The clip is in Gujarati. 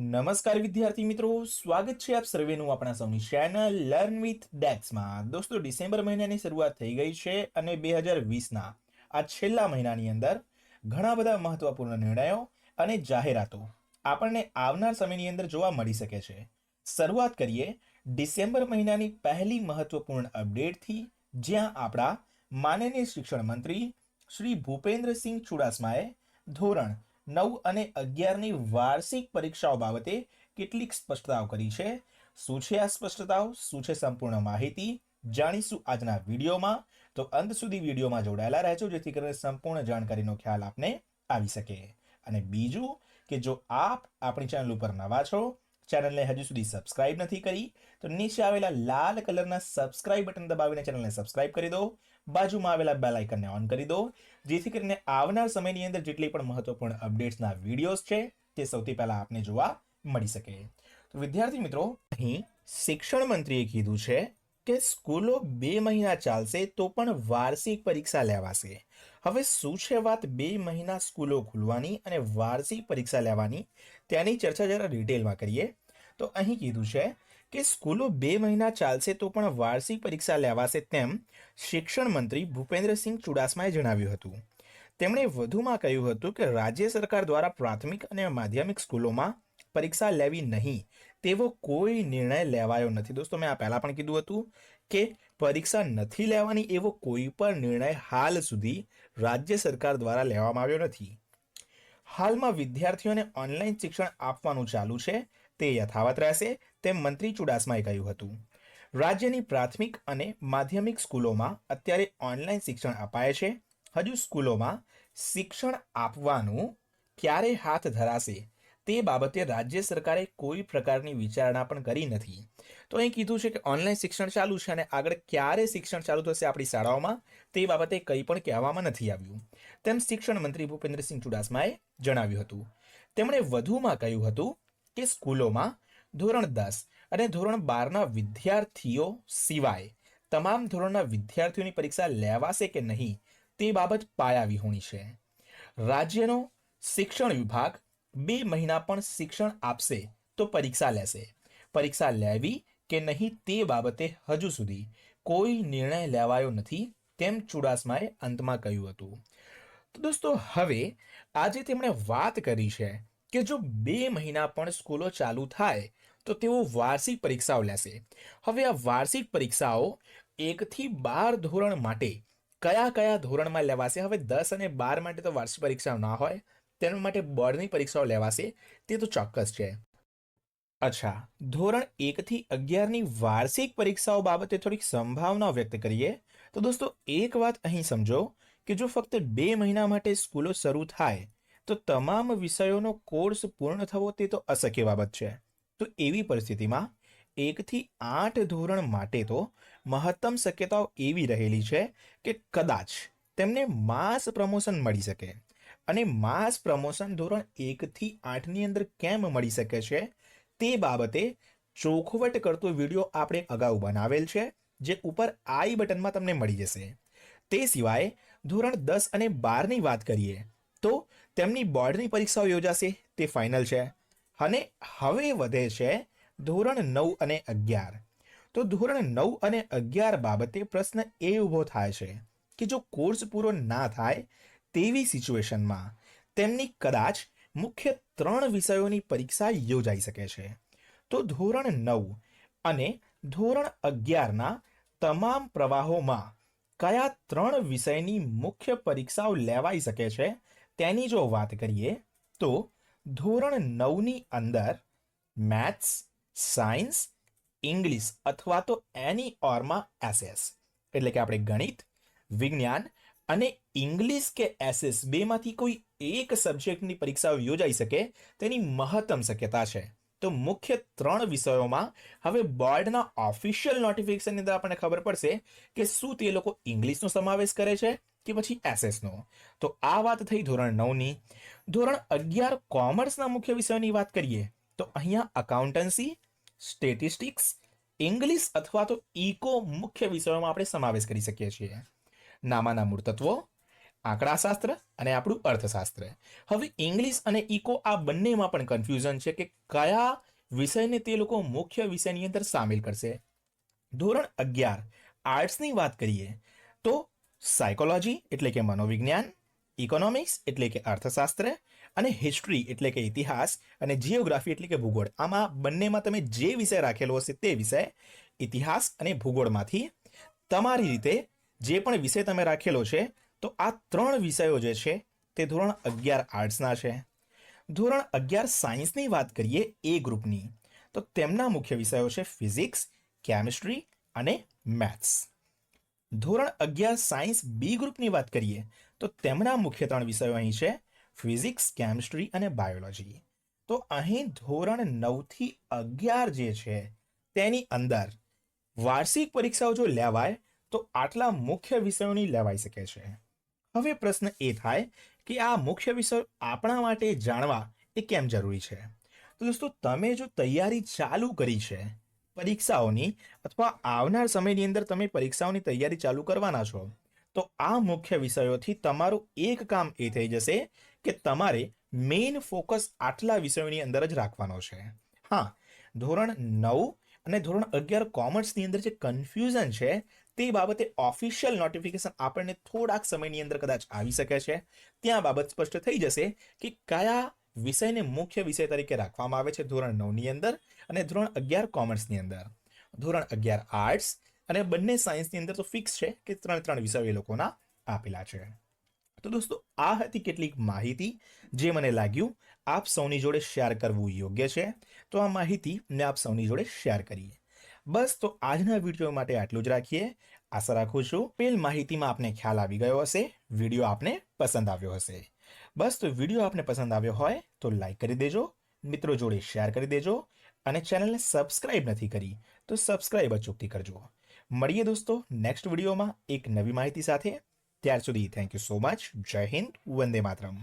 નમસ્કાર વિદ્યાર્થી મિત્રો, સ્વાગત છે આપ સર્વેનું આપણા સૌની ચેનલ લર્ન વિથ ડેક્સમાં। દોસ્તો, ડિસેમ્બર મહિનાની શરૂઆત થઈ ગઈ છે અને 2020ના આ છેલ્લા મહિનાની અંદર ઘણા બધા મહત્વપૂર્ણ નિર્ણયો અને જાહેરાતો આપણને આવનાર સમયની અંદર જોવા મળી શકે છે। શરૂઆત કરીએ ડિસેમ્બર મહિનાની પહેલી મહત્વપૂર્ણ અપડેટથી, જ્યાં આપણા માનનીય શિક્ષણ મંત્રી શ્રી ભૂપેન્દ્રસિંહ ચુડાસમાએ ધોરણ 9 અને 11ની વાર્ષિક પરીક્ષાઓ બાબતે કેટલીક સ્પષ્ટતાઓ કરી છે। શું છે આ સ્પષ્ટતાઓ, શું છે સંપૂર્ણ માહિતી જાણીશું આજના વિડીયોમાં। તો અંત સુધી વિડીયોમાં જોડાયેલા રહેજો, જેથી કરીને સંપૂર્ણ જાણકારીનો ખ્યાલ આપને આવી શકે। અને બીજું કે જો આપ આપણી ચેનલ ઉપર નવા છો, ચેનલને હજુ સુધી સબસ્ક્રાઇબ નથી કરી, તો નીચે આવેલા લાલ કલરના સબસ્ક્રાઇબ બટન દબાવીને ચેનલને સબસ્ક્રાઇબ કરી દો। બાજુમાં આવેલા બેલ આઇકનને ઓન કરી દો, જેથી કરીને આવનાર સમયની અંદર જેટલી પણ મહત્વપૂર્ણ અપડેટ્સના વિડીયોઝ છે તે સૌથી પહેલા આપને જોવા મળી શકે। તો વિદ્યાર્થી મિત્રો, અહીં શિક્ષણ મંત્રીએ કીધું છે કે સ્કૂલો 2 મહિના ચાલશે તો પણ વાર્ષિક પરીક્ષા લેવાશે। હવે શું છે વાત 2 મહિના સ્કૂલો ખુલવાની અને વાર્ષિક પરીક્ષા લેવાની, તેની ચર્ચા જરા ડિટેલમાં કરીએ। તો અહીં કીધું છે કે સ્કૂલો 2 મહિના ચાલશે તો પણ વાર્ષિક પરીક્ષા લેવાશે, તેમ શિક્ષણ મંત્રી ભૂપેન્દ્રસિંહ ચુડાસમાએ જણાવ્યું હતું। તેમણે વધુમાં કહ્યું હતું કે રાજ્ય સરકાર દ્વારા પ્રાથમિક અને માધ્યમિક સ્કૂલોમાં પરીક્ષા લેવી નહીં તેવો કોઈ નિર્ણય લેવાયો નથી। દોસ્તો, મેં આ પહેલા પણ કીધું હતું કે પરીક્ષા નથી લેવાની એવો કોઈ પણ નિર્ણય હાલ સુધી રાજ્ય સરકાર દ્વારા લેવામાં આવ્યો નથી। હાલમાં વિદ્યાર્થીઓને ઓનલાઈન શિક્ષણ આપવાનું ચાલુ છે, તે યથાવત રહેશે, તેમ મંત્રી ચુડાસમાએ કહ્યું હતું। રાજ્યની પ્રાથમિક અને માધ્યમિક સ્કૂલોમાં અત્યારે ઓનલાઈન શિક્ષણ અપાય છે। હજુ સ્કૂલોમાં શિક્ષણ આપવાનું ક્યારે હાથ ધરાશે તે બાબતે રાજ્ય સરકારે કોઈ પ્રકારની વિચારણા પણ કરી નથી। તો અહીં કીધું છે કે ઓનલાઈન શિક્ષણ ચાલુ છે અને આગળ ક્યારે શિક્ષણ ચાલુ થશે આપણી શાળાઓમાં તે બાબતે કંઈ પણ કહેવામાં નથી આવ્યું, તેમ શિક્ષણ મંત્રી ભૂપેન્દ્રસિંહ ચુડાસમાએ જણાવ્યું હતું। તેમણે વધુમાં કહ્યું હતું કે સ્કૂલોમાં ધોરણ 10 અને ધોરણ 12ના વિદ્યાર્થીઓ સિવાય તમામ ધોરણના વિદ્યાર્થીઓની પરીક્ષા લેવાશે કે નહીં તે બાબત પાયાવિહોણી છે। રાજ્યનો શિક્ષણ વિભાગ 2 મહિના પણ શિક્ષણ આપશે તો પરીક્ષા લેશે। પરીક્ષા લેવી કે નહીં તે બાબતે હજુ સુધી કોઈ નિર્ણય લેવાયો નથી, તેમ ચુડાસમાએ અંતમાં કહ્યું હતું। તો દોસ્તો, હવે આજે તેમણે વાત કરી છે કે જો 2 મહિના પણ સ્કૂલો ચાલુ થાય તો તેઓ વાર્ષિક પરીક્ષાઓ લેશે। હવે આ વાર્ષિક પરીક્ષાઓ 1 થી 12 ધોરણ માટે કયા કયા ધોરણમાં લેવાશે? હવે 10 અને 12 માટે તો વાર્ષિક પરીક્ષાઓ ના હોય, તેના માટે બોર્ડની પરીક્ષાઓ લેવાશે, તે તો ચોક્કસ છે। અચ્છા, ધોરણ 1 થી 11ની વાર્ષિક પરીક્ષાઓ બાબતે થોડીક સંભાવના વ્યક્ત કરીએ તો દોસ્તો, એક વાત અહીં સમજો કે જો ફક્ત 2 મહિના માટે સ્કૂલો શરૂ થાય તો તમામ વિષયોનો કોર્સ પૂર્ણ થવો તે તો અશક્ય બાબત છે। તો એવી પરિસ્થિતિમાં 1 થી 8 ધોરણ માટે તો મહત્તમ શક્યતાઓ એવી રહેલી છે કે કદાચ તેમને માસ પ્રમોશન મળી શકે। અને માસ પ્રમોશન ધોરણ 1 થી 8ની અંદર કેમ મળી શકે છે તે બાબતે ચોખવટ કરતો વિડીયો આપણે અગાઉ બનાવેલ છે, જે ઉપર આઈ બટનમાં તમને મળી જશે। તે સિવાય ધોરણ 10 અને 12ની વાત કરીએ તો તેમની બોર્ડની પરીક્ષાઓ યોજાશે, તે ફાઇનલ છે। અને હવે વધે છે ધોરણ 9 અને 11। તો ધોરણ 9 અને 11 બાબતે પ્રશ્ન એ ઊભો થાય છે કે જો કોર્સ પૂરો ના થાય તેવી સિચ્યુએશનમાં તેમની કદાચ મુખ્ય 3 વિષયોની પરીક્ષા યોજાઈ શકે છે। તો ધોરણ 9 અને ધોરણ 11ના તમામ પ્રવાહોમાં કયા 3 વિષયની મુખ્ય પરીક્ષાઓ લેવાઈ શકે છે તેની જો વાત કરીએ તો ધોરણ 9ની અંદર મેથ્સ, સાયન્સ, ઇંગ્લિશ અથવા તો એની ઓરમાં એસએસ, એટલે કે આપણે ગણિત, વિજ્ઞાન અને ઇંગ્લિશ કે એસએસ બેમાંથી કોઈ એક સબ્જેક્ટની પરીક્ષાઓ યોજાઈ શકે તેની મહત્તમ શક્યતા છે। તો મુખ્ય 3 વિષયોમાં હવે બોર્ડના ઓફિશિયલ નોટિફિકેશનની અંદર આપણને ખબર પડશે કે શું તે લોકો ઇંગ્લિશનો સમાવેશ કરે છે કે પછી એસએસનો। તો આ વાત થઈ ધોરણ 9ની। ધોરણ 11 કોમર્સના મુખ્ય વિષયોની વાત કરીએ તો અહીંયા અકાઉન્ટન્સી, સ્ટેટિસ્ટિક્સ, ઇંગ્લિશ અથવા તો ઇકો મુખ્ય વિષયોમાં આપણે સમાવેશ કરી શકીએ છીએ। નામાના મૂળતત્વો, આંકડાશાસ્ત્ર અને આપણું અર્થશાસ્ત્ર. હવે ઇંગ્લિશ અને ઇકો આ બંનેમાં પણ કન્ફ્યુઝન છે કે કયા વિષયને તે લોકો મુખ્ય વિષયની અંદર સામેલ કરશે. ધોરણ 11 આર્ટ્સની વાત કરીએ તો સાયકોલોજી એટલે કે મનોવિજ્ઞાન, ઇકોનોમિક્સ એટલે કે અર્થશાસ્ત્ર અને હિસ્ટ્રી એટલે કે ઇતિહાસ અને જીઓગ્રાફી એટલે કે ભૂગોળ. આમાં બંનેમાં તમે જે વિષય રાખેલો હશે તે વિષય ઇતિહાસ અને ભૂગોળમાંથી તમારી રીતે જે પણ વિષય તમે રાખેલો છે તો આ 3 વિષયો જે છે તે ધોરણ 11 આર્ટ્સના છે. ધોરણ 11 સાયન્સની વાત કરીએ એ ગ્રુપની તો તેમના મુખ્ય વિષયો છે ફિઝિક્સ, કેમિસ્ટ્રી અને મેથ્સ. ધોરણ 11 સાયન્સ બી ગ્રુપની વાત કરીએ તો તેમના મુખ્ય 3 વિષયો અહીં છે ફિઝિક્સ, કેમિસ્ટ્રી અને બાયોલોજી. તો અહીં ધોરણ 9 થી 11 જે છે તેની અંદર વાર્ષિક પરીક્ષાઓ જો લેવાય તો આટલા મુખ્ય વિષયોની લેવાઈ શકે છે. હવે પ્રશ્ન એ થાય કે આ મુખ્ય વિષયો આપણા માટે જાણવા એ કેમ જરૂરી છે? તો દોસ્તો, તમે જો તૈયારી ચાલુ કરી છે પરીક્ષાઓની અથવા આવનાર સમયની અંદર તમે પરીક્ષાઓની તૈયારી ચાલુ કરવાના છો તો આ મુખ્ય વિષયોથી તમારું એક કામ એ થઈ જશે કે તમારે મેઇન ફોકસ આટલા વિષયોની અંદર જ રાખવાનો છે. હા, ધોરણ 9 અને ધોરણ 11 કોમર્સની અંદર જે કન્ફ્યુઝન છે તે બાબતે ઓફિશિયલ નોટિફિકેશન આપણને થોડાક સમયની અંદર કદાચ આવી શકે છે. ત્યાં બાબત સ્પષ્ટ થઈ જશે કે કયા વિષયને મુખ્ય વિષય તરીકે રાખવામાં આવે છે ધોરણ 9ની અંદર અને ધોરણ 11 કોમર્સની અંદર. ધોરણ 11 આર્ટ્સ અને બંને સાયન્સની અંદર તો ફિક્સ છે કે 3 વિષયો એ લોકોના આપેલા છે. તો દોસ્તો, આ હતી કેટલીક માહિતી જે મને લાગ્યું આપ સૌની જોડે શેર કરવું યોગ્ય છે. તો આ માહિતી મેં આપ સૌની જોડે શેર કરીએ. બસ, તો આજના વિડીયો માટે આટલું જ રાખીએ. આશા રાખું છું પેલ માહિતીમાં આપને ખ્યાલ આવી ગયો હશે, વિડીયો આપને પસંદ આવ્યો હશે. બસ, તો વિડીયો આપને પસંદ આવ્યો હોય તો લાઈક કરી દેજો, મિત્રો જોડે શેર કરી દેજો અને ચેનલને સબસ્ક્રાઇબ નથી કરી તો સબસ્ક્રાઇબ અચૂકથી કરજો. મળીએ દોસ્તો નેક્સ્ટ વિડીયોમાં એક નવી માહિતી સાથે. ત્યાર સુધી થેન્ક યુ સો મચ. જય હિન્દ, વંદે માતરમ.